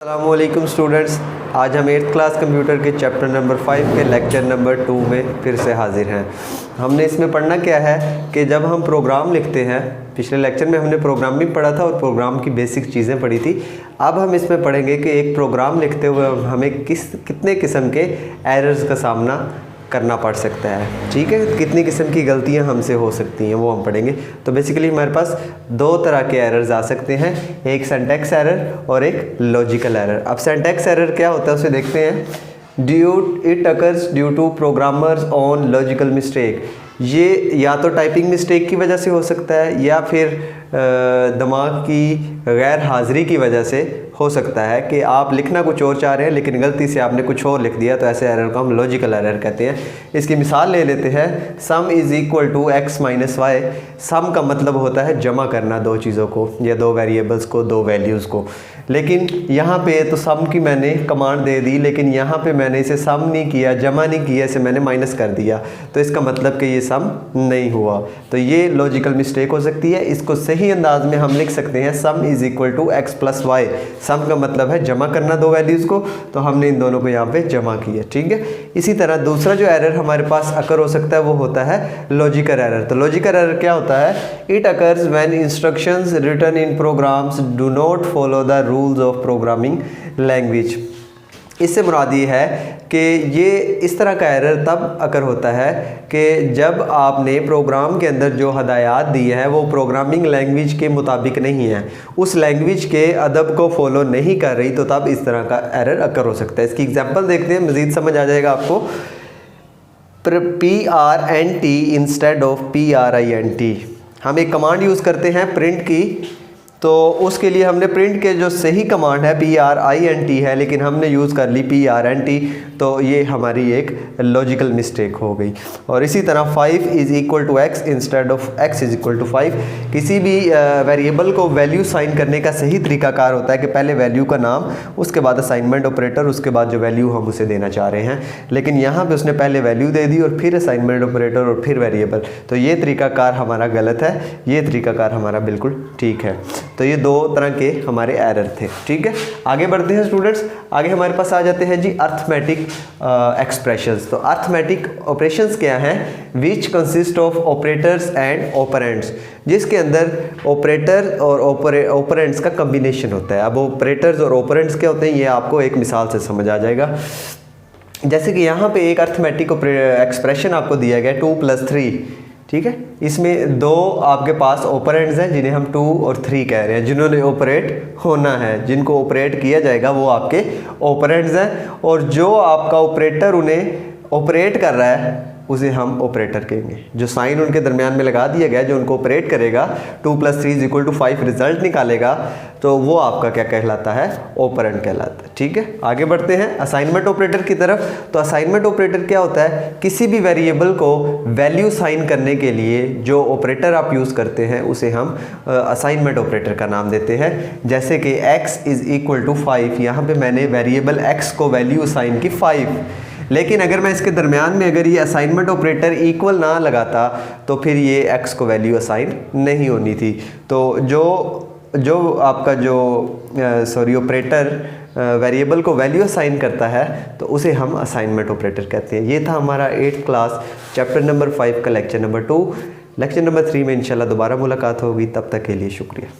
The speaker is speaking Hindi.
अस्सलामुअलैकुम स्टूडेंट्स, आज हम 8th क्लास कंप्यूटर के चैप्टर नंबर 5 के लेक्चर नंबर 2 में फिर से हाजिर हैं। हमने इसमें पढ़ना क्या है कि जब हम प्रोग्राम लिखते हैं, पिछले लेक्चर में हमने प्रोग्रामिंग पढ़ा था और प्रोग्राम की बेसिक चीज़ें पढ़ी थी। अब हम इसमें पढ़ेंगे कि एक प्रोग्राम लिखते हुए हमें कितने किस्म के एरर्स का सामना करना पड़ सकता है। ठीक है, कितनी किस्म की गलतियां हमसे हो सकती हैं वो हम पढ़ेंगे। तो बेसिकली हमारे पास दो तरह के एरर्स आ सकते हैं, एक सिंटैक्स एरर और एक लॉजिकल एरर। अब सिंटैक्स एरर क्या होता है उसे देखते हैं। It occurs due to programmers on logical mistake. ये या तो टाइपिंग मिस्टेक की वजह से हो सकता है या फिर दिमाग की गैर हाज़िरी की वजह से हो सकता है कि आप लिखना कुछ और चाह रहे हैं लेकिन गलती से आपने कुछ और लिख दिया, तो ऐसे एरर को हम लॉजिकल एरर कहते हैं। इसकी मिसाल ले लेते हैं, sum is equal to x minus y. Sum का मतलब होता है जमा करना दो चीज़ों को या दो वेरिएबल्स को, दो वैल्यूज़ को। लेकिन यहाँ पे तो सम की मैंने कमांड दे दी, लेकिन यहाँ पे मैंने इसे सम नहीं किया, जमा नहीं किया, इसे मैंने माइनस कर दिया, तो इसका मतलब कि ये सम नहीं हुआ। तो ये लॉजिकल मिस्टेक हो सकती है। इसको सही अंदाज में हम लिख सकते हैं, sum is equal to x plus y. Sum का मतलब है जमा करना दो वैल्यूज़ को, तो हमने इन दोनों को यहाँ पे जमा किया। ठीक है, इसी तरह दूसरा जो एरर हमारे पास अकर हो सकता है वो होता है लॉजिकल एरर। तो लॉजिकल एरर क्या होता है? It occurs when instructions written in programs do not follow the rules of programming language. इससे मुराद ये है कि ये इस तरह का एरर तब अकर होता है कि जब आपने प्रोग्राम के अंदर जो हदायत दी है वो प्रोग्रामिंग लैंग्वेज के मुताबिक नहीं है, उस लैंग्वेज के अदब को फॉलो नहीं कर रही, तो तब इस तरह का एरर अकर हो सकता है। इसकी एग्जांपल देखते हैं, मज़ीद समझ आ जाएगा आपको। PRNT instead of PRINT। हम एक कमांड यूज़ करते हैं प्रिंट की, तो उसके लिए हमने प्रिंट के जो सही कमांड है PRINT है, लेकिन हमने यूज़ कर ली PRNT, तो ये हमारी एक लॉजिकल मिस्टेक हो गई। और इसी तरह 5 is equal to x instead of x is equal to 5। किसी भी वेरिएबल को वैल्यू साइन करने का सही तरीकाकार होता है कि पहले वैल्यू का नाम, उसके बाद असाइनमेंट ऑपरेटर, उसके बाद जो वैल्यू हम उसे देना चाह रहे हैं। लेकिन यहाँ पे उसने पहले वैल्यू दे दी और फिर असाइनमेंट ऑपरेटर और फिर वेरिएबल, तो ये तरीकाकार हमारा गलत है, ये तरीकाकार हमारा बिल्कुल ठीक है। तो ये दो तरह के हमारे एरर थे। ठीक है, आगे बढ़ते हैं स्टूडेंट्स। आगे हमारे पास आ जाते हैं जी अर्थमेटिक एक्सप्रेशंस। तो अर्थमेटिक ऑपरेशंस क्या हैं? Which consist of operators and operands, जिसके अंदर ऑपरेटर और ऑपरेंड्स का कम्बिनेशन होता है। अब ऑपरेटर्स और ऑपरेंड्स क्या होते हैं ये आपको एक मिसाल से समझ आ जाएगा। जैसे कि यहाँ पे एक अर्थमेटिक एक्सप्रेशन आपको दिया गया 2 + 3। ठीक है, इसमें दो आपके पास ऑपरेंड्स हैं जिन्हें हम 2 और 3 कह रहे हैं, जिन्होंने ऑपरेट होना है, जिनको ऑपरेट किया जाएगा वो आपके ऑपरेंड्स हैं, और जो आपका ऑपरेटर उन्हें ऑपरेट कर रहा है उसे हम ऑपरेटर कहेंगे। जो साइन उनके दरमियान में लगा दिया गया, जो उनको ऑपरेट करेगा, 2 + 3 = 5 रिजल्ट निकालेगा, तो वो आपका क्या कहलाता है? ऑपरेंड कहलाता है। ठीक है, आगे बढ़ते हैं असाइनमेंट ऑपरेटर की तरफ। तो असाइनमेंट ऑपरेटर क्या होता है? किसी भी वेरिएबल को वैल्यू साइन करने के लिए जो ऑपरेटर आप यूज़ करते हैं उसे हम असाइनमेंट ऑपरेटर का नाम देते हैं। जैसे कि x इज़ इक्वल टू 5, यहाँ पे मैंने वेरिएबल x को वैल्यू साइन की 5, लेकिन अगर मैं इसके दरमियान में अगर ये असाइनमेंट ऑपरेटर इक्वल ना लगाता तो फिर ये x को वैल्यू असाइन नहीं होनी थी। तो जो आपका ऑपरेटर वेरिएबल को वैल्यू असाइन करता है तो उसे हम असाइनमेंट ऑपरेटर कहते हैं। ये था हमारा 8th क्लास चैप्टर नंबर 5 का लेक्चर नंबर 2। लेक्चर नंबर 3 में इंशाल्लाह दोबारा मुलाकात होगी, तब तक के लिए शुक्रिया।